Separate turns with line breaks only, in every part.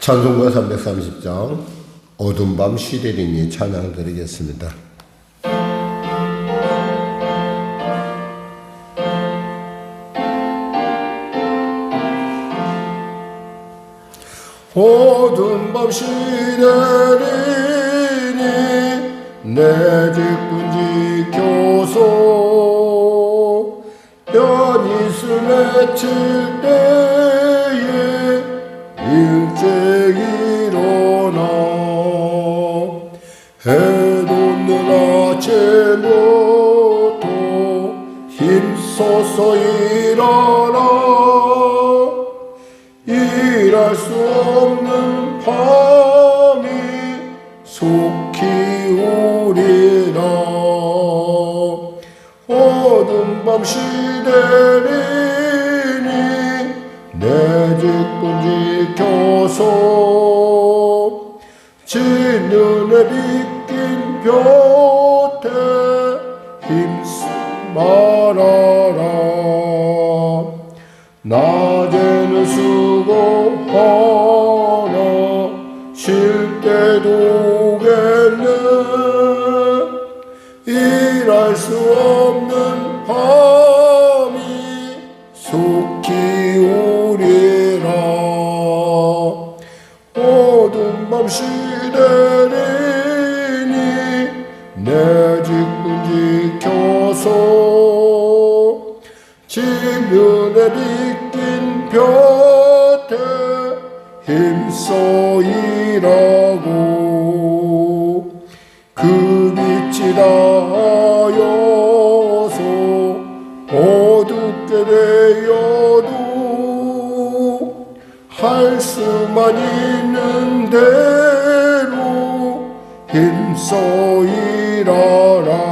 찬송가 330장 어두운 밤 시대리니 찬양 드리겠습니다. 어두운 밤 시대리니 내 직분 지켜서 연이슬 맺힐 때에 일찍 일어나 해돋는 아침부터 힘써서 일어나 일할 수 없는 밤이 속히 오리라. 어두운 밤 시대리니 내 직분 지켜서 진눈에 비낀 볕에 힘쓰 말아라. 낮에는 수고하나 쉴 때도 오겠네. 일할 수 없는 밤이 속히 오리라. 어두운 밤 시대리니 내 직분 지켜서 진눈에 비낀 볕에 힘써 일하고 그 빛이 닿아여서 어둡게 되어도 할 수만 있는 대로 힘써 일하라.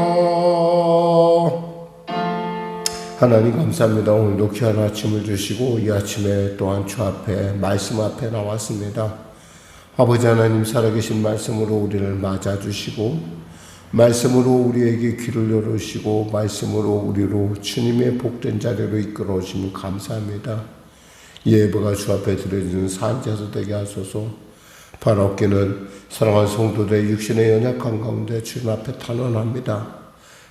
하나님 감사합니다. 오늘도 귀한 아침을 주시고 이 아침에 또한 주 앞에 말씀 앞에 나왔습니다. 아버지 하나님 살아계신 말씀으로 우리를 맞아주시고 말씀으로 우리에게 귀를 열으시고 말씀으로 우리로 주님의 복된 자리로 이끌어 오시면 감사합니다. 이 예배가 주 앞에 드려지는 산제소 되게 하소서. 바라옵기는 사랑하는 성도들의 육신의 연약한 가운데 주님 앞에 탄원합니다.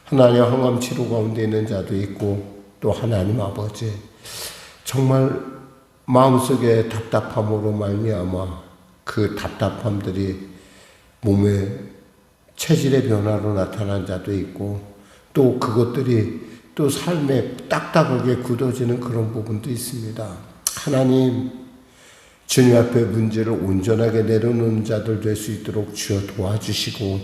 하나님 항암 치료 가운데 있는 자도 있고 또 하나님 아버지 정말 마음속에 답답함으로 말미암아 그 답답함들이 몸의 체질의 변화로 나타난 자도 있고 또 그것들이 또 삶에 딱딱하게 굳어지는 그런 부분도 있습니다. 하나님 주님 앞에 문제를 온전하게 내려놓는 자들 될 수 있도록 주여 도와주시고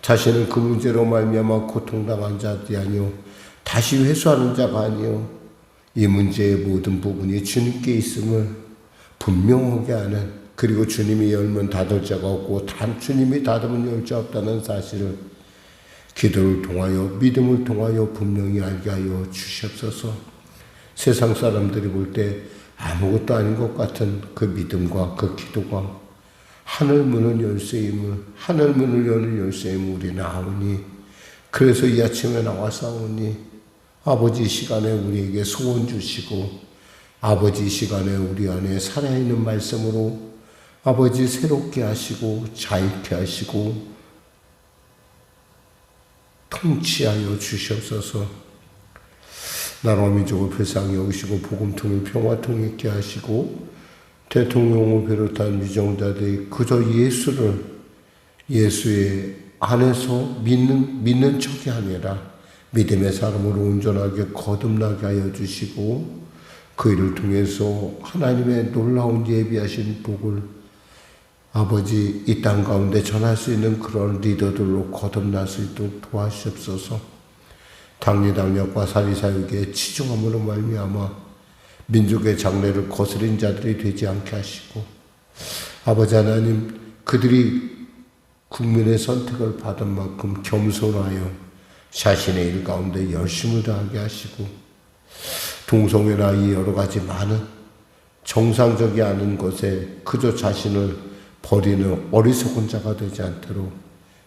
자신은 그 문제로 말미암아 고통당한 자들이 아니요 다시 회수하는 자가 아니요 이 문제의 모든 부분이 주님께 있음을 분명하게 하는, 그리고 주님이 열면 닫을 자가 없고 단 주님이 닫으면 열 자 없다는 사실을 기도를 통하여 믿음을 통하여 분명히 알게 하여 주시옵소서. 세상 사람들이 볼 때 아무것도 아닌 것 같은 그 믿음과 그 기도가 하늘 문을 열쇠임을, 하늘 문을 여는 열쇠임을 우리는 아오니, 그래서 이 아침에 나와싸우니 아버지 이 시간에 우리에게 소원 주시고 아버지 이 시간에 우리 안에 살아있는 말씀으로 아버지 새롭게 하시고 자유케 하시고 통치하여 주시옵소서. 나라와 민족을 불쌍히 여기시고 복음통일 평화통 있게 하시고 대통령을 비롯한 위정자들이 그저 예수의 안에서 믿는 척이 아니라 믿음의 사람으로 온전하게 거듭나게 하여 주시고 그 일을 통해서 하나님의 놀라운 예비하신 복을 아버지 이 땅 가운데 전할 수 있는 그런 리더들로 거듭날 수 있도록 도와주시옵소서. 당리당략과 사리사욕의 치중함으로 말미암아 민족의 장래를 거스린 자들이 되지 않게 하시고 아버지 하나님 그들이 국민의 선택을 받은 만큼 겸손하여 자신의 일 가운데 열심을 다하게 하시고 동성애나 이 여러 가지 많은 정상적이 않은 것에 그저 자신을 버리는 어리석은 자가 되지 않도록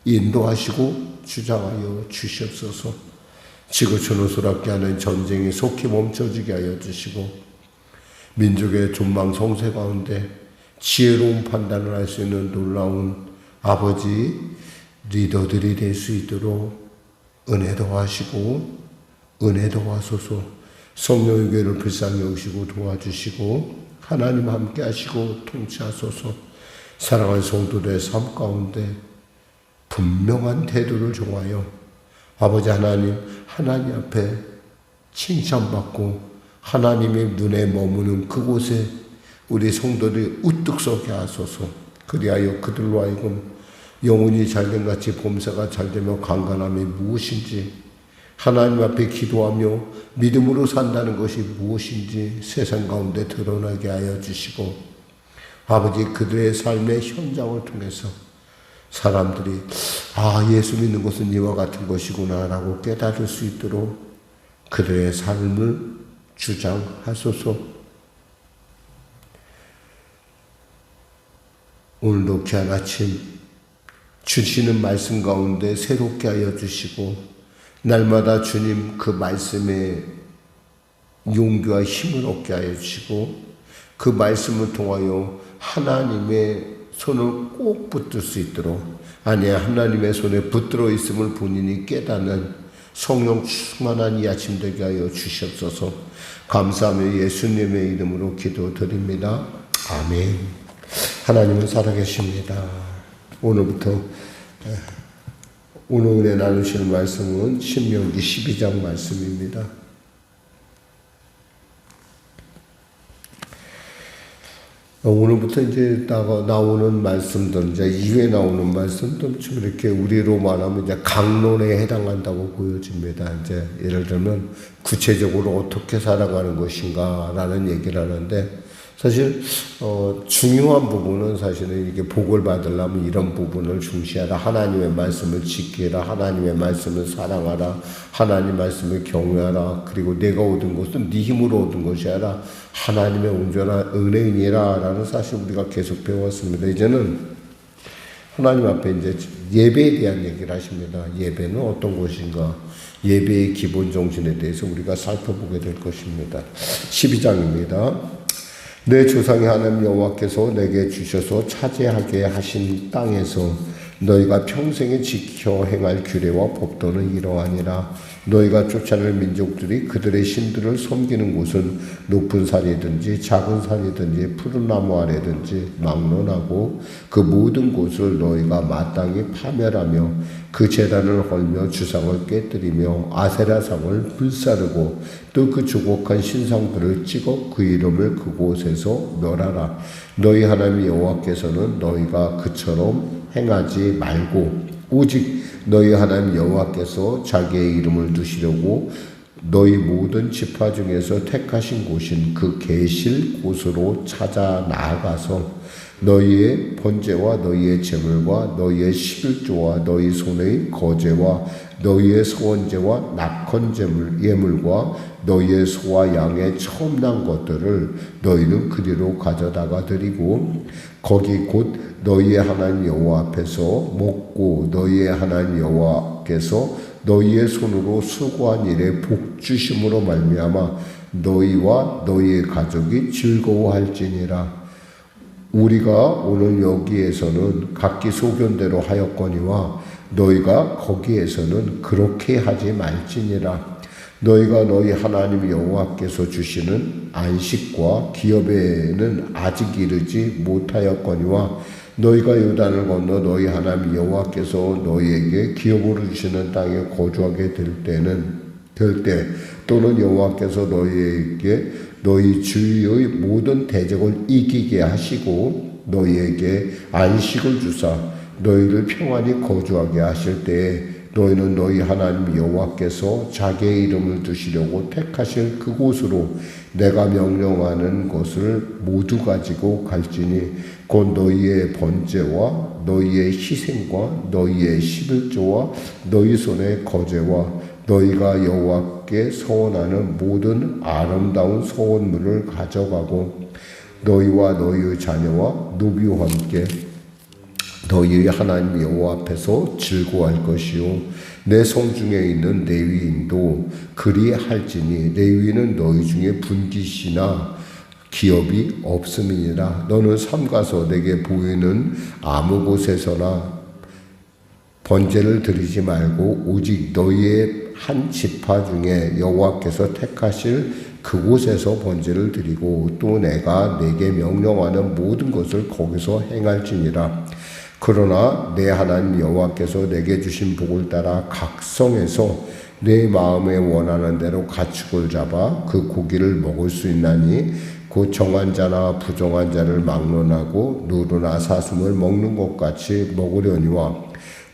인도하시고 주장하여 주시옵소서. 지구촌을 소란케 하는 전쟁이 속히 멈춰지게 하여 주시고 민족의 존망 성쇠 가운데 지혜로운 판단을 할 수 있는 놀라운 아버지 리더들이 될 수 있도록 은혜 더하시고 은혜 더하소서. 성령의 교회를 불쌍히 여기시고 도와주시고 하나님 함께 하시고 통치하소서. 사랑하는 성도들의 삶 가운데 분명한 태도를 정하여 아버지 하나님 앞에 칭찬받고 하나님의 눈에 머무는 그곳에 우리 성도들이 우뚝 서게 하소서. 그리하여 그들로 하여금 영혼이 잘된 같이 범사가 잘되며 강건함이 무엇인지, 하나님 앞에 기도하며 믿음으로 산다는 것이 무엇인지 세상 가운데 드러나게 하여 주시고, 아버지 그들의 삶의 현장을 통해서 사람들이 예수 믿는 것은 이와 같은 것이구나 라고 깨달을 수 있도록 그들의 삶을 주장하소서. 오늘도 귀한 아침 주시는 말씀 가운데 새롭게 하여 주시고, 날마다 주님 그 말씀에 용기와 힘을 얻게 하여 주시고, 그 말씀을 통하여 하나님의 손을 꼭 붙들 수 있도록, 하나님의 손에 붙들어 있음을 본인이 깨닫는 성령 충만한 이 아침 되게 하여 주시옵소서. 감사하며 예수님의 이름으로 기도드립니다. 아멘. 하나님은 살아계십니다. 오늘부터 오늘 은혜 나누실 말씀은 신명기 12장 말씀입니다. 오늘부터 이제 나오는 말씀들, 이제 이후에 나오는 말씀들 좀 이렇게 우리로 말하면 이제 강론에 해당한다고 보여집니다. 이제 예를 들면 구체적으로 어떻게 살아가는 것인가라는 얘기를 하는데, 사실 중요한 부분은 사실은 이게 복을 받으려면 이런 부분을 중시하라. 하나님의 말씀을 지키라. 하나님의 말씀을 사랑하라. 하나님 말씀을 경외하라. 그리고 내가 얻은 것은 네 힘으로 얻은 것이 아니라 하나님의 온전한 은혜이니라 라는 사실 우리가 계속 배웠습니다. 이제는 하나님 앞에 이제 예배에 대한 얘기를 하십니다. 예배는 어떤 것인가? 예배의 기본 정신에 대해서 우리가 살펴보게 될 것입니다. 12장입니다. 내 조상의 하나님 여호와께서 내게 주셔서 차지하게 하신 땅에서 너희가 평생에 지켜 행할 규례와 법도는 이러하니라. 너희가 쫓아낼 민족들이 그들의 신들을 섬기는 곳은 높은 산이든지 작은 산이든지 푸른 나무 아래든지 막론하고 그 모든 곳을 너희가 마땅히 파멸하며 그 제단을 헐며 주상을 깨뜨리며 아세라상을 불사르고 또 그 조곡한 신상들을 찍어 그 이름을 그곳에서 멸하라. 너희 하나님 여호와께서는 너희가 그처럼 행하지 말고 오직 너희 하나님 여호와께서 자기의 이름을 두시려고 너희 모든 지파 중에서 택하신 곳인 그 계실 곳으로 찾아 나아가서 너희의 번제와 너희의 제물과 너희의 11조와 너희 손의 거제와 너희의 소원제와 낙헌제물 예물과 너희의 소와 양의 처음 난 것들을 너희는 그리로 가져다가 드리고 거기 곧 너희의 하나님 여호와 앞에서 먹고 너희의 하나님 여호와께서 너희의 손으로 수고한 일에 복 주심으로 말미암아 너희와 너희의 가족이 즐거워할지니라. 우리가 오늘 여기에서는 각기 소견대로 하였거니와 너희가 거기에서는 그렇게 하지 말지니라. 너희가 너희 하나님 여호와께서 주시는 안식과 기업에는 아직 이르지 못하였거니와 너희가 요단을 건너 너희 하나님 여호와께서 너희에게 기업으로 주시는 땅에 거주하게 될 때 또는 여호와께서 너희에게 너희 주위의 모든 대적을 이기게 하시고 너희에게 안식을 주사 너희를 평안히 거주하게 하실 때에 너희는 너희 하나님 여호와께서 자기의 이름을 두시려고 택하실 그곳으로 내가 명령하는 것을 모두 가지고 갈지니 곧 너희의 번제와 너희의 희생과 너희의 11조와 너희 손의 거제와 너희가 여호와께 서원하는 모든 아름다운 서원물을 가져가고 너희와 너희의 자녀와 노비와 함께 너희의 하나님 여호와 앞에서 즐거워할 것이요 내 성중에 있는 레위인도 그리 할지니 레위는 너희 중에 분깃이나 기업이 없음이니라. 너는 삼가서 내게 보이는 아무 곳에서나 번제를 드리지 말고 오직 너희의 한 지파 중에 여호와께서 택하실 그곳에서 번제를 드리고 또 내가 내게 명령하는 모든 것을 거기서 행할지니라. 그러나 내 하나님 여호와께서 내게 주신 복을 따라 각 성에서 내 마음에 원하는 대로 가축을 잡아 그 고기를 먹을 수 있나니 곧 정한 자나 부정한 자를 막론하고 누르나 사슴을 먹는 것 같이 먹으려니와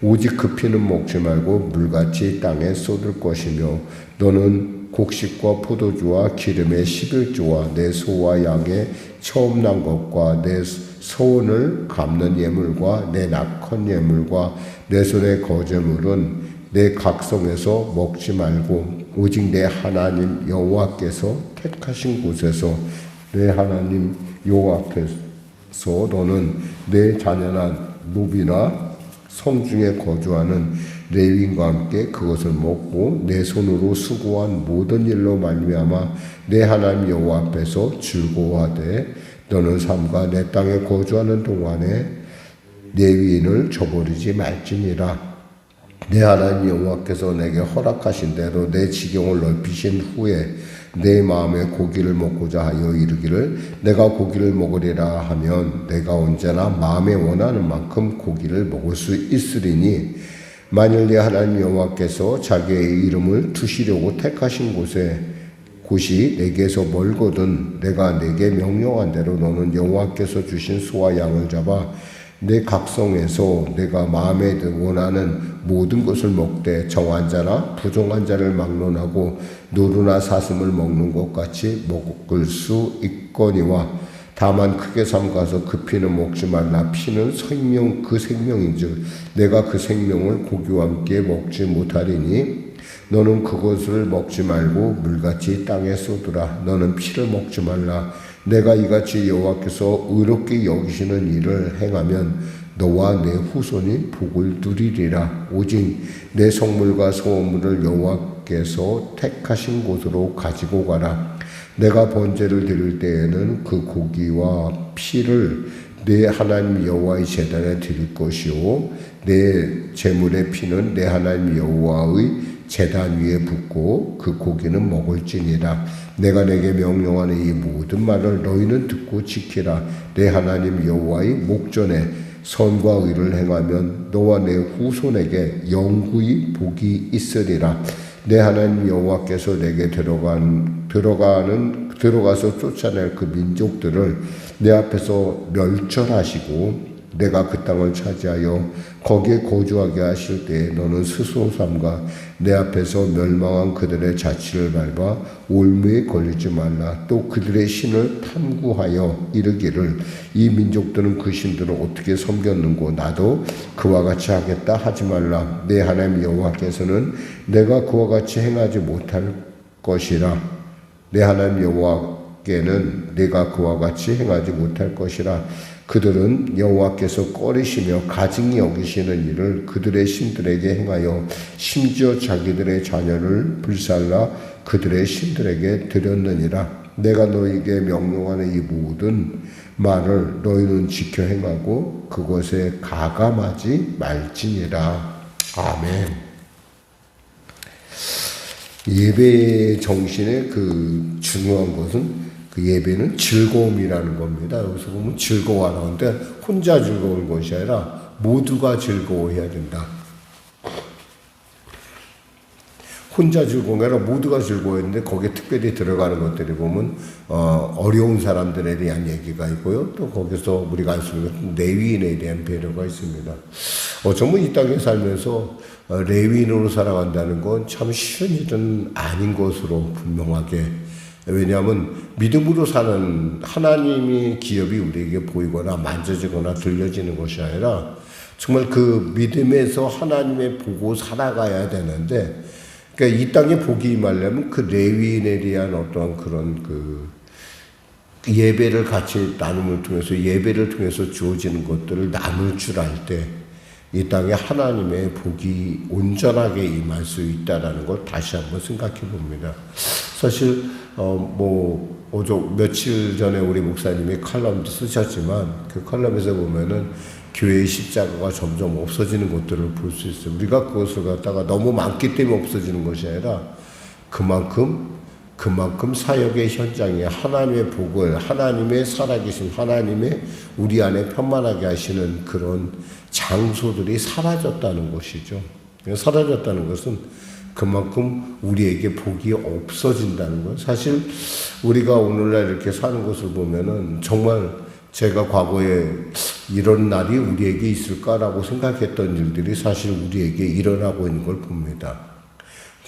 오직 그 피는 먹지 말고 물같이 땅에 쏟을 것이며 너는 곡식과 포도주와 기름의 11조와 내 소와 양의 처음 난 것과 내 소원을 갚는 예물과 내 낙헌 예물과 내 손의 거제물은 내 각성에서 먹지 말고 오직 내 하나님 여호와께서 택하신 곳에서 내 하나님 여호와께서 너는 내 자녀나 노비나 성중에 거주하는 레위인과 함께 그것을 먹고 내 손으로 수고한 모든 일로 말미암아 내 하나님 여호와 앞에서 즐거워하되 너는 삼가 내 땅에 거주하는 동안에 레위인을 저버리지 말지니라. 내 하나님 여호와께서 내게 허락하신 대로 내 지경을 넓히신 후에 내 마음에 고기를 먹고자 하여 이르기를 내가 고기를 먹으리라 하면 내가 언제나 마음에 원하는 만큼 고기를 먹을 수 있으리니 만일 내 하나님 여호와께서 자기의 이름을 두시려고 택하신 곳이 내게서 멀거든 내가 내게 명령한 대로 너는 여호와께서 주신 소와 양을 잡아 내 각성에서 내가 마음에 원하는 모든 것을 먹되 정한 자나 부정한 자를 막론하고 노루나 사슴을 먹는 것 같이 먹을 수 있거니와 다만 크게 삼가서 그 피는 먹지 말라. 피는 생명 그 생명인즉 내가 그 생명을 고기와 함께 먹지 못하리니 너는 그것을 먹지 말고 물같이 땅에 쏟으라. 너는 피를 먹지 말라. 내가 이같이 여호와께서 의롭게 여기시는 일을 행하면 너와 내 후손이 복을 누리리라. 오직 내 성물과 소물을 여호와께서 택하신 곳으로 가지고 가라. 내가 번제를 드릴 때에는 그 고기와 피를 내 하나님 여호와의 제단에 드릴 것이요 내 제물의 피는 내 하나님 여호와의 제단 위에 붓고 그 고기는 먹을지니라. 내가 내게 명령하는 이 모든 말을 너희는 듣고 지키라. 내 하나님 여호와의 목전에 선과 의를 행하면 너와 내 후손에게 영구히 복이 있으리라. 내 하나님 여호와께서 내게 들어가서 쫓아낼 그 민족들을 내 앞에서 멸절하시고 내가 그 땅을 차지하여 거기에 거주하게 하실 때에 너는 스스로 삼가 내 앞에서 멸망한 그들의 자취를 밟아 올무에 걸리지 말라. 또 그들의 신을 탐구하여 이르기를 이 민족들은 그 신들을 어떻게 섬겼는고 나도 그와 같이 하겠다 하지 말라. 내 하나님 여호와께서는 내가 그와 같이 행하지 못할 것이라. 내 하나님 여호와께는 내가 그와 같이 행하지 못할 것이라. 그들은 여호와께서 꺼리시며 가증히 여기시는 일을 그들의 신들에게 행하여 심지어 자기들의 자녀를 불살라 그들의 신들에게 드렸느니라. 내가 너희에게 명령하는 이 모든 말을 너희는 지켜 행하고 그것에 가감하지 말지니라. 아멘. 예배의 정신의 그 중요한 것은 그 예배는 즐거움이라는 겁니다. 여기서 보면 즐거워하는데 혼자 즐거운 것이 아니라 모두가 즐거워해야 된다. 혼자 즐거운 게 아니라 모두가 즐거워했는데 거기에 특별히 들어가는 것들이 보면 어려운 사람들에 대한 얘기가 있고요. 또 거기서 우리가 알 수 있는 것은 레위인에 대한 배려가 있습니다. 어쩌면 이 땅에 살면서 레위인으로 살아간다는 건 참 쉬운 일은 아닌 것으로 분명하게, 왜냐하면 믿음으로 사는 하나님의 기업이 우리에게 보이거나 만져지거나 들려지는 것이 아니라 정말 그 믿음에서 하나님의 보고 살아가야 되는데, 그러니까 이 땅에 복이 임하려면 그 레위인에 대한 어떤 그런 그 예배를 같이 나눔을 통해서, 예배를 통해서 주어지는 것들을 나눌 줄 알 때 이 땅에 하나님의 복이 온전하게 임할 수 있다는 걸 다시 한번 생각해 봅니다. 사실 며칠 전에 우리 목사님이 칼럼도 쓰셨지만 그 칼럼에서 보면은 교회의 십자가가 점점 없어지는 것들을 볼 수 있어요. 우리가 그것을 갖다가 너무 많기 때문에 없어지는 것이 아니라 그만큼 사역의 현장에 하나님의 복을, 하나님의 살아계신 하나님의 우리 안에 편만하게 하시는 그런 장소들이 사라졌다는 것이죠. 사라졌다는 것은 그만큼 우리에게 복이 없어진다는 것. 사실 우리가 오늘날 이렇게 사는 것을 보면은 정말 제가 과거에 이런 날이 우리에게 있을까라고 생각했던 일들이 사실 우리에게 일어나고 있는 걸 봅니다.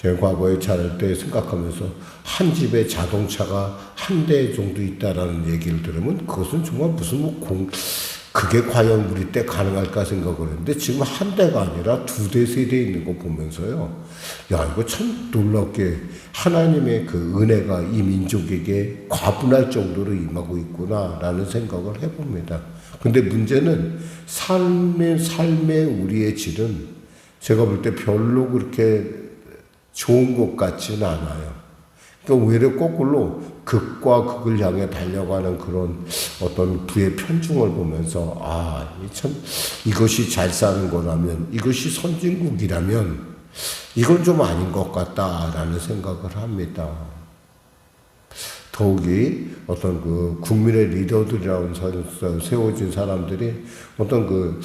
제가 과거에 자랄 때 생각하면서 한 집에 자동차가 한 대 정도 있다라는 얘기를 들으면 그것은 정말 그게 과연 우리 때 가능할까 생각을 했는데 지금 한 대가 아니라 두 대, 세 대 있는 거 보면서요. 야, 이거 참 놀랍게 하나님의 그 은혜가 이 민족에게 과분할 정도로 임하고 있구나라는 생각을 해봅니다. 근데 문제는 삶의 우리의 질은 제가 볼 때 별로 그렇게 좋은 것 같지는 않아요. 그러니까 오히려 거꾸로 극과 극을 향해 달려가는 그런 어떤 부의 편중을 보면서 참 이것이 잘 사는 거라면, 이것이 선진국이라면 이건 좀 아닌 것 같다라는 생각을 합니다. 더욱이 어떤 그 국민의 리더들이라고 세워진 사람들이 어떤 그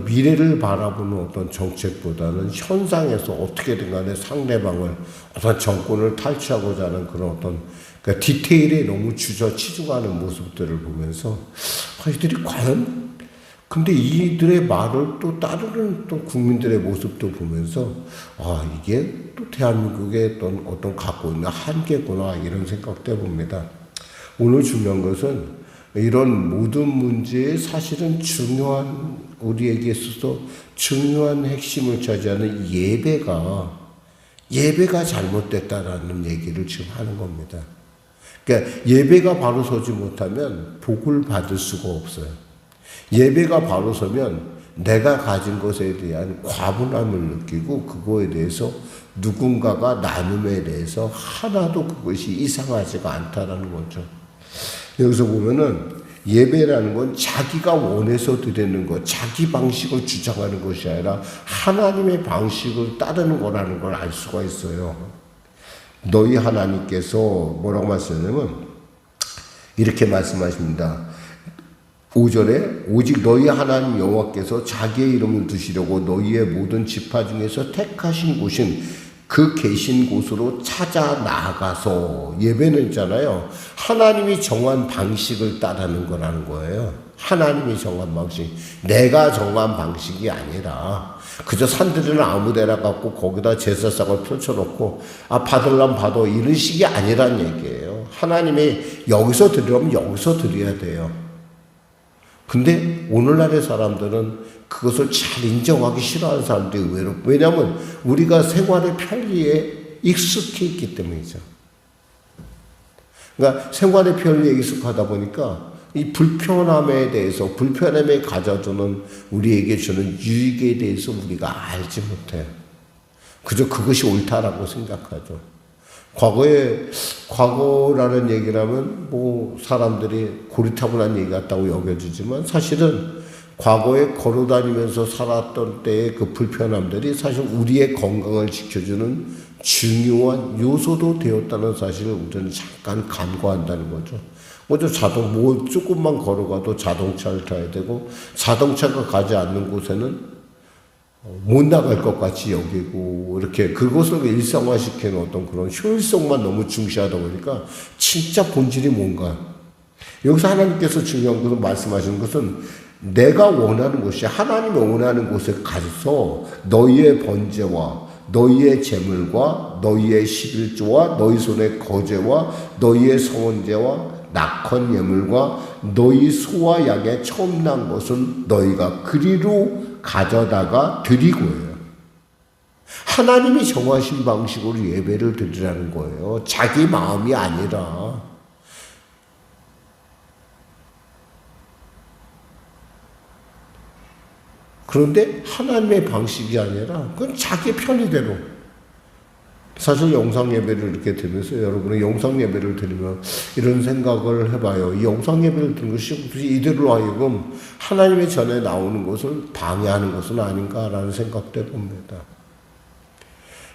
미래를 바라보는 어떤 정책보다는 현상에서 어떻게든 간에 상대방을 어떤 정권을 탈취하고자 하는 그런 어떤 그러니까 디테일에 너무 치중하는 모습들을 보면서 이들이 과연 근데 이들의 말을 또 따르는 또 국민들의 모습도 보면서 이게 또 대한민국의 어떤 갖고 있는 한계구나 이런 생각도 해봅니다. 오늘 중요한 것은 이런 모든 문제에 사실은 우리에게 있어서 중요한 핵심을 차지하는 예배가 잘못됐다라는 얘기를 지금 하는 겁니다. 그러니까 예배가 바로 서지 못하면 복을 받을 수가 없어요. 예배가 바로 서면 내가 가진 것에 대한 과분함을 느끼고 그거에 대해서 누군가가 나눔에 대해서 하나도 그것이 이상하지가 않다라는 거죠. 여기서 보면은 예배라는 건 자기가 원해서 드리는 것, 자기 방식을 주장하는 것이 아니라 하나님의 방식을 따르는 거라는 걸 알 수가 있어요. 너희 하나님께서 뭐라고 말씀하냐면 이렇게 말씀하십니다. 5절에 오직 너희 하나님 여호와께서 자기의 이름을 두시려고 너희의 모든 지파 중에서 택하신 곳인 그 계신 곳으로 찾아 나아가서 예배는 있잖아요. 하나님이 정한 방식을 따르는 거라는 거예요. 하나님이 정한 방식. 내가 정한 방식이 아니라 그저 산들이나 아무 데나 갖고 거기다 제사상을 펼쳐놓고 받으려면 받아 이런 식이 아니란 얘기예요. 하나님이 여기서 드리려면 여기서 드려야 돼요. 근데 오늘날의 사람들은 그것을 잘 인정하기 싫어하는 사람들이 의외로 왜냐하면 우리가 생활의 편리에 익숙해 있기 때문이죠. 그러니까 생활의 편리에 익숙하다 보니까 이 불편함에 가져주는 우리에게 주는 유익에 대해서 우리가 알지 못해요. 그저 그것이 옳다라고 생각하죠. 과거라는 얘기를 하면 사람들이 고리타분한 얘기 같다고 여겨지지만 사실은 과거에 걸어다니면서 살았던 때의 그 불편함들이 사실 우리의 건강을 지켜주는 중요한 요소도 되었다는 사실을 우리는 잠깐 간과한다는 거죠. 조금만 걸어가도 자동차를 타야 되고 자동차가 가지 않는 곳에는 못 나갈 것 같이 여기고 이렇게 그것을 일상화시키는 어떤 그런 효율성만 너무 중시하다 보니까 진짜 본질이 뭔가 여기서 하나님께서 중요한 것을 말씀하시는 것은 내가 원하는 곳이 하나님이 원하는 곳에 가서 너희의 번제와 너희의 제물과 너희의 11조와 너희 손의 거제와 너희의 성원제와 낙헌 예물과 너희 소와 양의 처음 난 것은 너희가 그리로 가져다가 드리고요. 하나님이 정하신 방식으로 예배를 드리라는 거예요. 자기 마음이 아니라. 그런데 하나님의 방식이 아니라 그건 자기 편의대로. 사실 영상 예배를 이렇게 드리면서 여러분의 영상 예배를 드리면 이런 생각을 해봐요. 이 영상 예배를 드리는 것이 이들로 하여금 하나님의 전에 나오는 것을 방해하는 것은 아닌가라는 생각도 해봅니다.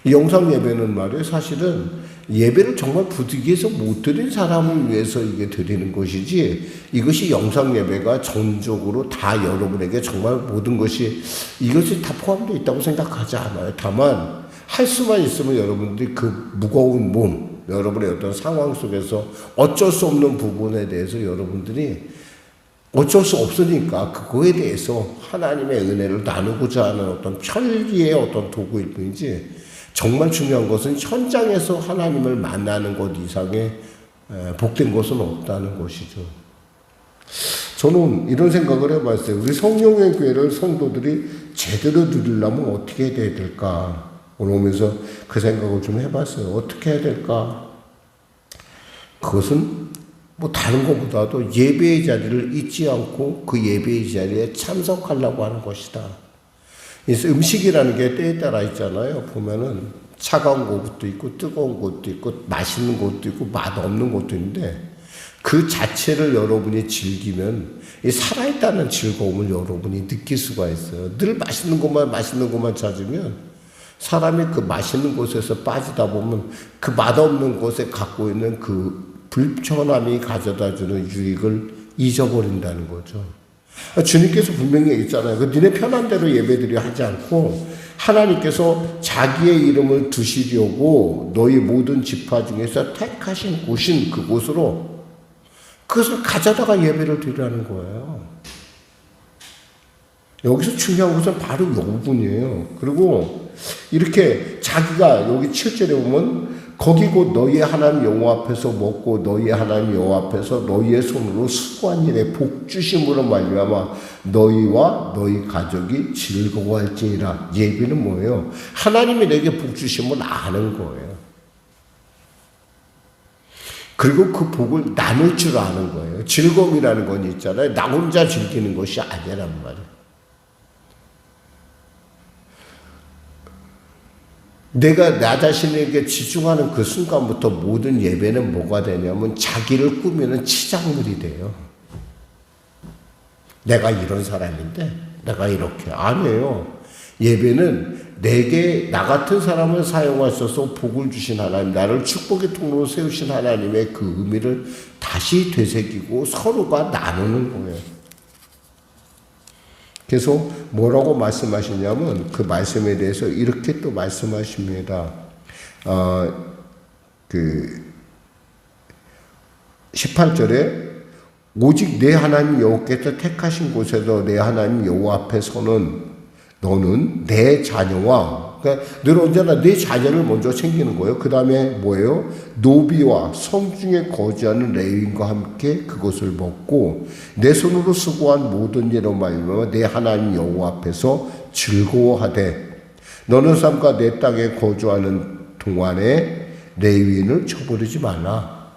이 영상 예배는 말이에요. 사실은 예배를 정말 부득이해서 못 드린 사람을 위해서 이게 드리는 것이지, 이것이 영상 예배가 전적으로 다 여러분에게 정말 모든 것이 이것이 다 포함되어 있다고 생각하지 않아요. 다만 할 수만 있으면 여러분들이 그 무거운 몸, 여러분의 어떤 상황 속에서 어쩔 수 없는 부분에 대해서 여러분들이 어쩔 수 없으니까 그거에 대해서 하나님의 은혜를 나누고자 하는 어떤 편리의 어떤 도구일 뿐이지, 정말 중요한 것은 현장에서 하나님을 만나는 것 이상의 복된 것은 없다는 것이죠. 저는 이런 생각을 해봤어요. 우리 성령의 교회를 성도들이 제대로 누리려면 어떻게 해야 될까? 오늘 오면서 그 생각을 좀 해봤어요. 어떻게 해야 될까? 그것은 뭐 다른 것보다도 예배의 자리를 잊지 않고 그 예배의 자리에 참석하려고 하는 것이다. 음식이라는 게 때에 따라 있잖아요. 보면은 차가운 곳도 있고 뜨거운 곳도 있고 맛있는 곳도 있고 맛없는 곳도 있는데, 그 자체를 여러분이 즐기면 이 살아있다는 즐거움을 여러분이 느낄 수가 있어요. 늘 맛있는 것만 찾으면 사람이 그 맛있는 곳에서 빠지다 보면 그 맛없는 곳에 갖고 있는 그 불편함이 가져다주는 유익을 잊어버린다는 거죠. 주님께서 분명히 얘기했잖아요. 니네 편한 대로 예배드려 하지 않고 하나님께서 자기의 이름을 두시려고 너희 모든 지파 중에서 택하신 곳인 그곳으로 그것을 가져다가 예배를 드리라는 거예요. 여기서 중요한 것은 바로 이 부분이에요. 그리고 이렇게 자기가 여기 7절에 보면 거기 곧 너희의 하나님 여호와 앞에서 먹고 너희의 하나님 여호와 앞에서 너희의 손으로 수고한 일에 복 주심으로 말미암아 너희와 너희 가족이 즐거워할지니라. 예비는 뭐예요? 하나님이 내게 복 주심을 아는 거예요. 그리고 그 복을 나눌 줄 아는 거예요. 즐거움이라는 건 있잖아요. 나 혼자 즐기는 것이 아니란 말이에요. 내가 나 자신에게 집중하는 그 순간부터 모든 예배는 뭐가 되냐면 자기를 꾸미는 치장물이 돼요. 내가 이런 사람인데 내가 이렇게. 아니에요. 예배는 내게 나 같은 사람을 사용하셔서 복을 주신 하나님, 나를 축복의 통로로 세우신 하나님의 그 의미를 다시 되새기고 서로가 나누는 거예요. 그래서 뭐라고 말씀하시냐면 그 말씀에 대해서 이렇게 또 말씀하십니다. 18절에 오직 내 하나님 여호와께서 택하신 곳에서 내 하나님 여호와 앞에 서는 너는 내 자녀와, 그러니까 늘 언제나 내 자녀를 먼저 챙기는 거예요. 그 다음에 뭐예요? 노비와 성중에 거주하는 레위인과 함께 그것을 먹고 내 손으로 수고한 모든 일로 말미암아 내 하나님 여호와 앞에서 즐거워하되 너는 삶과 내 땅에 거주하는 동안에 레위인을 쳐버리지 말라.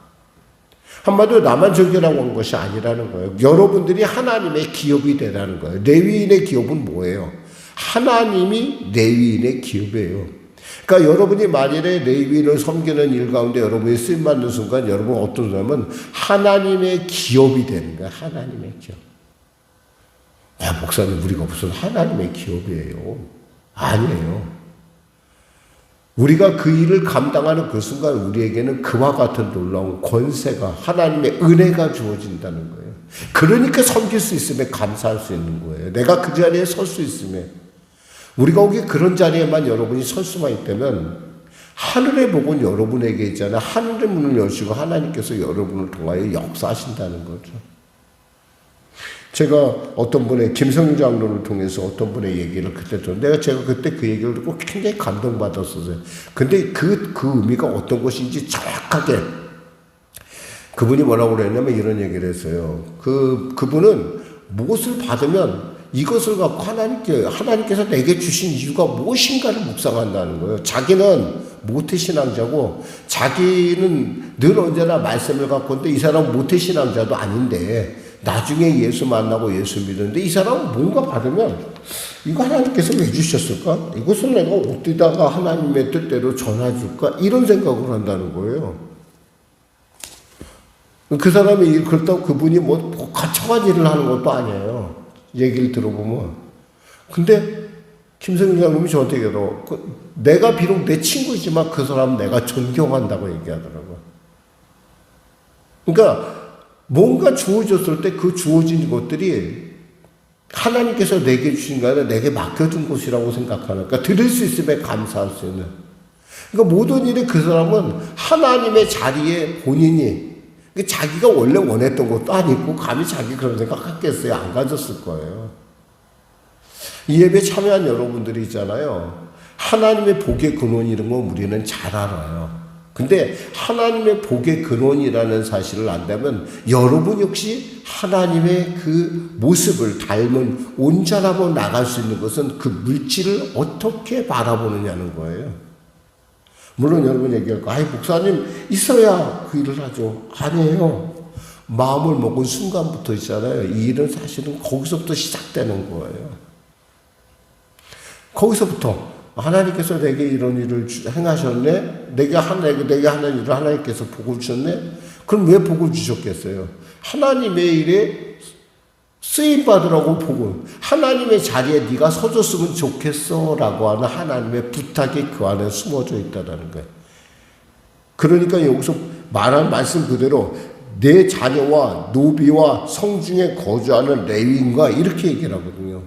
한마디로 나만 즐기라고 한 것이 아니라는 거예요. 여러분들이 하나님의 기업이 되라는 거예요. 레위인의 기업은 뭐예요? 하나님이 레위인의 기업이에요. 그러니까 여러분이 만일에 레위인을 섬기는 일 가운데 여러분이 쓰임받는 순간 여러분 어떤 사람은 하나님의 기업이 되는 거예요. 하나님의 기업. 목사님 우리가 무슨 하나님의 기업이에요. 아니에요. 우리가 그 일을 감당하는 그 순간 우리에게는 그와 같은 놀라운 권세가, 하나님의 은혜가 주어진다는 거예요. 그러니까 섬길 수 있음에 감사할 수 있는 거예요. 내가 그 자리에 설 수 있음에. 우리가 오기 그런 자리에만 여러분이 설 수만 있다면 하늘의 복은 여러분에게 있잖아요. 하늘의 문을 여시고 하나님께서 여러분을 통하여 역사하신다는 거죠. 제가 어떤 분의 김성일 장로를 통해서 어떤 분의 얘기를 그때 들었는데 제가 그때 그 얘기를 듣고 굉장히 감동받았었어요. 근데 그 의미가 어떤 것인지 정확하게 그분이 뭐라고 그랬냐면 이런 얘기를 했어요. 그분은 무엇을 받으면 이것을 갖고 하나님께서 내게 주신 이유가 무엇인가를 묵상한다는 거예요. 자기는 모태신앙자고 자기는 늘 언제나 말씀을 갖고 있는데 이 사람은 모태신앙자도 아닌데 나중에 예수 만나고 예수 믿었는데 이 사람은 뭔가 받으면 이거 하나님께서 왜 주셨을까? 이것을 내가 어디다가 하나님의 뜻대로 전해줄까? 이런 생각을 한다는 거예요. 그 사람이 그렇다고 그분이 뭐 거창한 일을 하는 것도 아니에요. 얘기를 들어보면. 근데 김성일 장님이 저한테 얘기하더라고요. 내가 비록 내 친구이지만 그 사람 내가 존경한다고 얘기하더라고요. 그러니까 뭔가 주어졌을 때 그 주어진 것들이 하나님께서 내게 주신 게 아니라 내게 맡겨준 것이라고 생각하는, 그러니까 드릴 수 있음에 감사할 수 있는. 그러니까 모든 일에 그 사람은 하나님의 자리에 본인이, 자기가 원래 원했던 것도 아니고 감히 자기 그런 생각했겠어요? 안 가졌을 거예요. 이 예배에 참여한 여러분들이 있잖아요. 하나님의 복의 근원 이런 건 우리는 잘 알아요. 근데 하나님의 복의 근원이라는 사실을 안다면 여러분 역시 하나님의 그 모습을 닮은 온전하고 나갈 수 있는 것은 그 물질을 어떻게 바라보느냐는 거예요. 물론 여러분 얘기할 거, 목사님 있어야 그 일을 하죠. 아니에요. 마음을 먹은 순간부터 있잖아요. 이 일은 사실은 거기서부터 시작되는 거예요. 거기서부터 하나님께서 내게 이런 일을 행하셨네? 내게 하는 일을 하나님께서 복을 주셨네? 그럼 왜 복을 주셨겠어요? 하나님의 일에 쓰임받으라고 복을, 하나님의 자리에 네가 서줬으면 좋겠어 라고 하는 하나님의 부탁이 그 안에 숨어져 있다는 거예요. 그러니까 여기서 말한 말씀 그대로 내 자녀와 노비와 성중에 거주하는 레위인과 이렇게 얘기를 하거든요.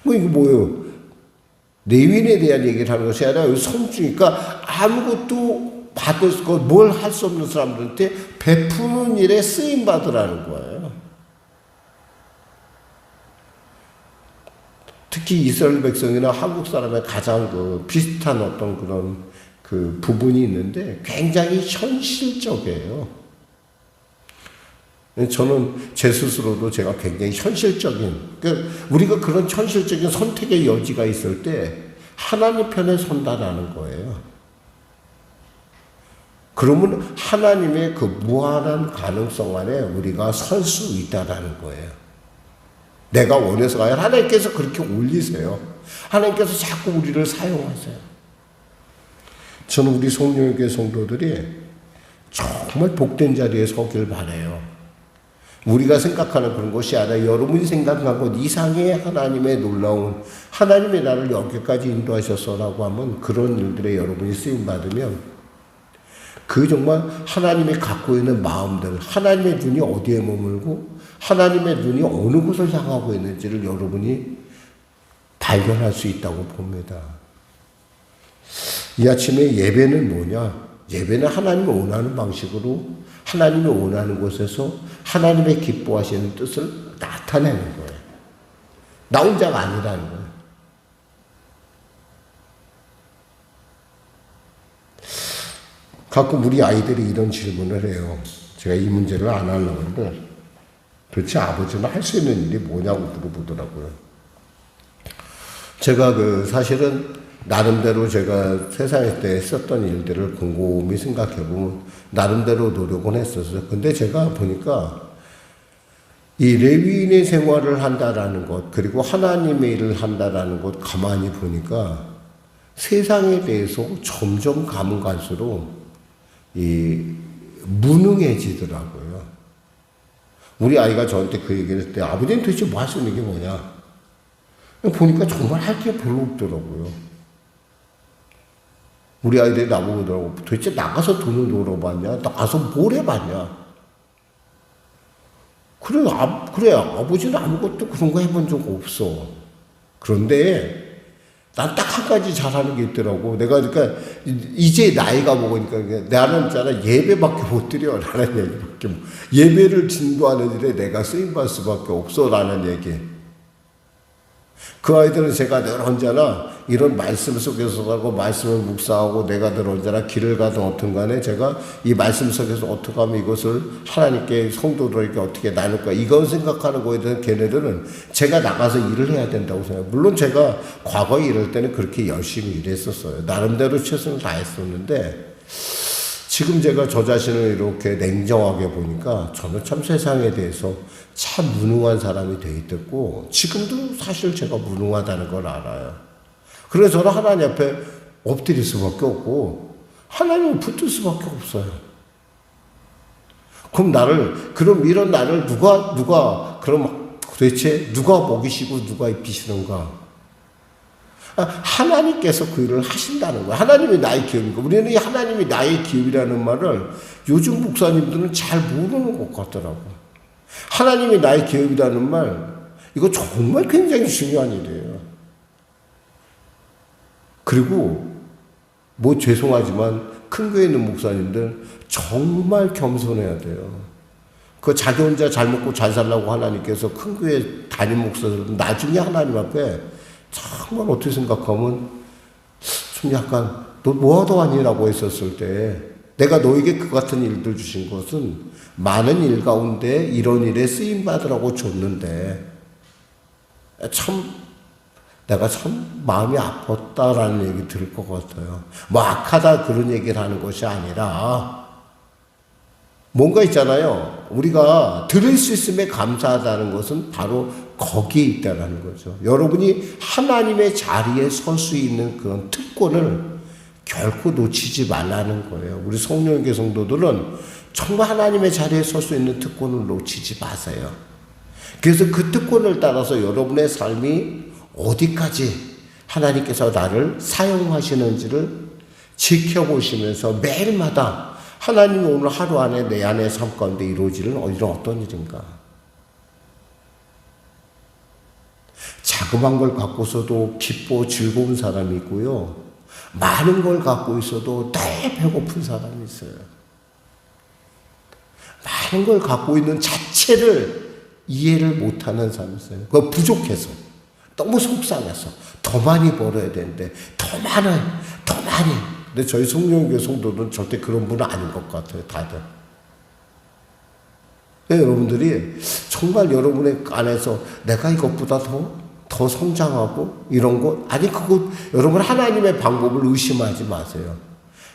뭐 이게 뭐예요? 레위인에 대한 얘기를 하는 것이 아니라 성주니까 아무것도 받을 것, 뭘 할 수 없는 사람들한테 베푸는 일에 쓰임 받으라는 거예요. 특히 이스라엘 백성이나 한국 사람의 가장 그 비슷한 어떤 그런 그 부분이 있는데 굉장히 현실적이에요. 저는 제 스스로도 제가 굉장히 현실적인, 그러니까 우리가 그런 현실적인 선택의 여지가 있을 때 하나님 편에 선다라는 거예요. 그러면 하나님의 그 무한한 가능성 안에 우리가 설 수 있다라는 거예요. 내가 원해서가 아니라 하나님께서 그렇게 올리세요. 하나님께서 자꾸 우리를 사용하세요. 저는 우리 송영교회 성도들이 정말 복된 자리에 서길 바라요. 우리가 생각하는 그런 것이 아니라 여러분이 생각한 것 이상의 하나님의 놀라운, 하나님의 나를 여기까지 인도하셨어라고 하면 그런 일들에 여러분이 쓰임받으면 그 정말 하나님이 갖고 있는 마음들, 하나님의 눈이 어디에 머물고 하나님의 눈이 어느 곳을 향하고 있는지를 여러분이 발견할 수 있다고 봅니다. 이 아침에 예배는 뭐냐? 예배는 하나님이 원하는 방식으로 하나님이 원하는 곳에서 하나님의 기뻐하시는 뜻을 나타내는 거예요. 나 혼자가 아니라는 거예요. 가끔 우리 아이들이 이런 질문을 해요. 제가 이 문제를 안 하려고 하는데 도대체 아버지는 할 수 있는 일이 뭐냐고 물어보더라고요. 제가 사실은 나름대로 제가 세상에 때 했었던 일들을 곰곰이 생각해보면 나름대로 노력은 했었어요. 근데 제가 보니까 이 레위인의 생활을 한다라는 것, 그리고 하나님의 일을 한다라는 것 가만히 보니까 세상에 대해서 점점 가면 갈수록 무능해지더라고요. 우리 아이가 저한테 그 얘기를 할 때 아버지는 도대체 뭐 할 수 있는 게 뭐냐? 보니까 정말 할 게 별로 없더라고요. 우리 아이들이 나보고 그러더라고. 도대체 나가서 돈을 놀아봤냐? 나가서 뭘 해봤냐? 그래, 아버지는 아무것도 그런 거 해본 적 없어. 그런데 난 딱 한 가지 잘하는 게 있더라고. 내가 그러니까 이제 나이가 먹으니까 나는 있잖아 예배밖에 못 드려 라는 얘기밖에 예배를 진도하는 일에 내가 쓰임받을 수밖에 없어 라는 얘기. 그 아이들은 제가 늘 언제나 이런 말씀 속에서 가고 말씀을 묵상하고 내가 늘 언제나 길을 가든 어떤 간에 제가 이 말씀 속에서 어떻게 하면 이것을 하나님께 성도들에게 어떻게 나눌까 이걸 생각하는 거에 대해서 걔네들은 제가 나가서 일을 해야 된다고 생각해요. 물론 제가 과거에 이럴 때는 그렇게 열심히 일했었어요. 나름대로 최선을 다했었는데 지금 제가 저 자신을 이렇게 냉정하게 보니까 저는 참 세상에 대해서 참 무능한 사람이 돼 있었고 지금도 사실 제가 무능하다는 걸 알아요. 그래서 저는 하나님 앞에 엎드릴 수밖에 없고 하나님을 붙들 수밖에 없어요. 그럼 이런 나를 그럼 도대체 누가 먹이시고 누가 입히시는가? 하나님께서 그 일을 하신다는 거예요. 하나님이 나의 기업이고 우리는 이 하나님이 나의 기업이라는 말을 요즘 목사님들은 잘 모르는 것 같더라고. 하나님이 나의 기업이라는 말, 이거 정말 굉장히 중요한 일이에요. 그리고 죄송하지만 큰 교회 있는 목사님들 정말 겸손해야 돼요. 자기 혼자 잘 먹고 잘 살라고 하나님께서 큰 교회 담임 목사들은 나중에 하나님 앞에 정말 어떻게 생각하면 좀 약간 너 뭐하러 하니라고 했었을 때 내가 너에게 그 같은 일들 주신 것은 많은 일 가운데 이런 일에 쓰임 받으라고 줬는데 내가 참 마음이 아팠다라는 얘기 들을 것 같아요. 악하다 그런 얘기를 하는 것이 아니라 뭔가 있잖아요. 우리가 들을 수 있음에 감사하다는 것은 바로 거기에 있다는 거죠. 여러분이 하나님의 자리에 설 수 있는 그런 특권을 결코 놓치지 말라는 거예요. 우리 성령교 성도들은 정말 하나님의 자리에 설 수 있는 특권을 놓치지 마세요. 그래서 그 특권을 따라서 여러분의 삶이 어디까지 하나님께서 나를 사용하시는지를 지켜보시면서 매일마다 하나님이 오늘 하루 안에 내 안의 삶 가운데 이루어지는 어떤 일인가. 자그마한 걸 갖고서도 기뻐 즐거운 사람이 있고요. 많은 걸 갖고 있어도 늘 배고픈 사람이 있어요. 많은 걸 갖고 있는 자체를 이해를 못하는 사람이 있어요. 그거 부족해서. 너무 속상해서. 더 많이 벌어야 되는데 더 많이. 근데 저희 성령교 성도들은 절대 그런 분은 아닌 것 같아요. 다들. 여러분들이 정말 여러분의 안에서 내가 이것보다 더 성장하고 이런 것 여러분 하나님의 방법을 의심하지 마세요.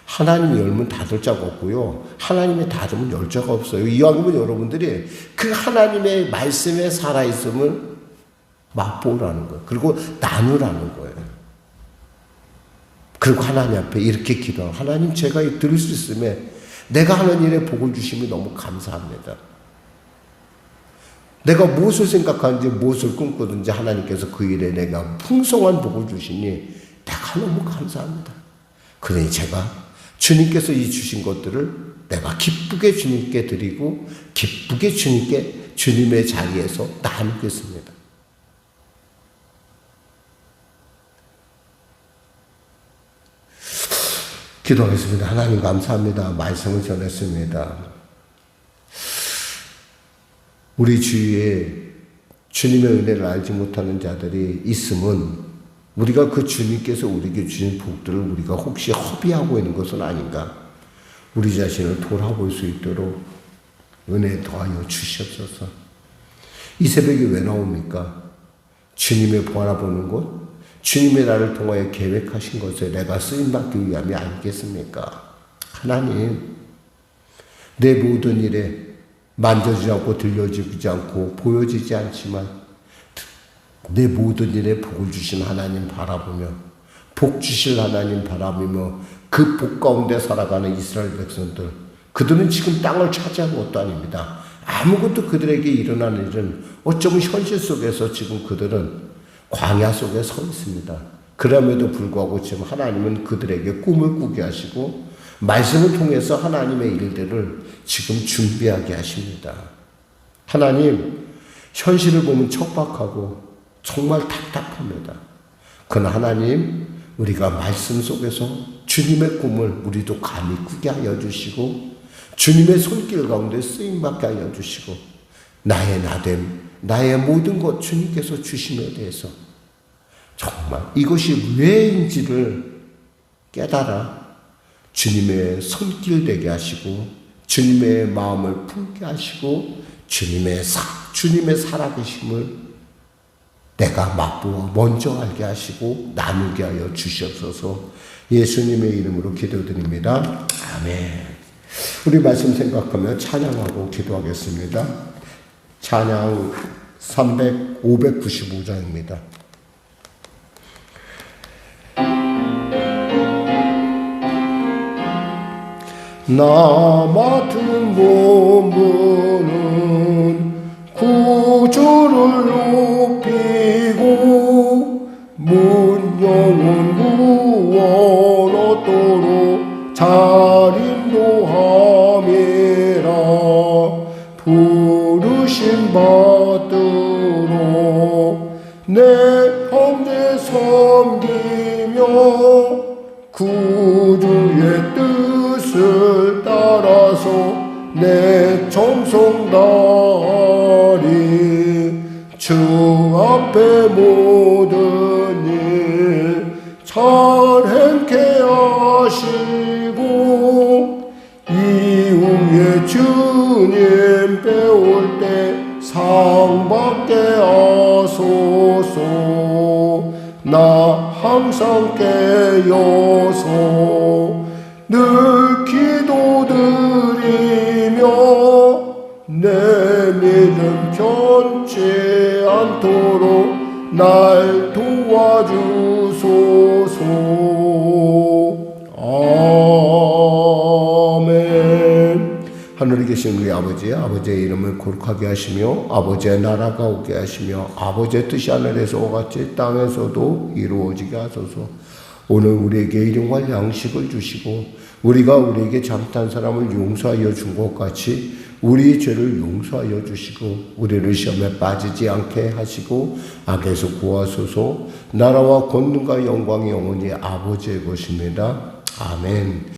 하나님이 열면 닫을 자가 없고요. 하나님이 닫으면 열 자가 없어요. 이왕이면 여러분들이 그 하나님의 말씀에 살아있음을 맛보라는 거예요. 그리고 나누라는 거예요. 그리고 하나님 앞에 이렇게 기도하고 하나님 제가 들을 수 있음에 내가 하는 일에 복을 주심이 너무 감사합니다. 내가 무엇을 생각하는지 무엇을 꿈꾸든지 하나님께서 그 일에 내가 풍성한 복을 주시니 내가 너무 감사합니다. 그러니 제가 주님께서 이 주신 것들을 내가 기쁘게 주님께 드리고 기쁘게 주님의 자리에서 나누겠습니다. 기도하겠습니다. 하나님 감사합니다. 말씀을 전했습니다. 우리 주위에 주님의 은혜를 알지 못하는 자들이 있음은 우리가 그 주님께서 우리에게 주신 복들을 우리가 혹시 허비하고 있는 것은 아닌가? 우리 자신을 돌아볼 수 있도록 은혜 더하여 주시옵소서. 이 새벽에 왜 나옵니까? 주님의 바라보는 것, 주님의 나를 통하여 계획하신 것에 내가 쓰임받기 위함이 아니겠습니까? 하나님, 내 모든 일에 만져지지 않고 들려지지 않고 보여지지 않지만 내 모든 일에 복을 주신 하나님 바라보며 복 주실 하나님 바라보며 그 복 가운데 살아가는 이스라엘 백성들, 그들은 지금 땅을 차지한 것도 아닙니다. 아무것도 그들에게 일어나는 일은 어쩌면 현실 속에서 지금 그들은 광야 속에 서 있습니다. 그럼에도 불구하고 지금 하나님은 그들에게 꿈을 꾸게 하시고 말씀을 통해서 하나님의 일들을 지금 준비하게 하십니다. 하나님, 현실을 보면 척박하고 정말 답답합니다. 그러나 하나님, 우리가 말씀 속에서 주님의 꿈을 우리도 감히 꾸게 하여 주시고 주님의 손길 가운데 쓰임받게 하여 주시고 나의 나됨, 나의 모든 것 주님께서 주심에 대해서 정말 이것이 왜인지를 깨달아 주님의 손길 되게 하시고 주님의 마음을 품게 하시고 주님의 살아계심을 내가 맛보아 먼저 알게 하시고 나누게 하여 주시옵소서. 예수님의 이름으로 기도드립니다. 아멘. 우리 말씀 생각하며 찬양하고 기도하겠습니다. 찬양 595장입니다. 나 맡은 본분은 구주를 높이고 문영은 구원 얻도록 잘 인도함이라. 부르심 받도록 내 형제 섬기며 구주의 뜻을 따라서 내 정성 다하리. 주 앞에 모든 일 잘 행케 하시고 이후에 주님 배울 때 상 받게 하소서. 나 항상 깨어서 늘 기도드리며 내 믿음 변치 않도록 날 도와주소서. 아멘. 하늘에 계신 우리 아버지의 이름을 거룩하게 하시며 아버지의 나라가 오게 하시며 아버지의 뜻이 하늘에서 같이 땅에서도 이루어지게 하소서. 오늘 우리에게 일용할 양식을 주시고 우리가 우리에게 잘못한 사람을 용서하여 준 것 같이 우리 죄를 용서하여 주시고 우리를 시험에 빠지지 않게 하시고 악에서 구하소서. 나라와 권능과 영광이 영원히 아버지의 것입니다. 아멘.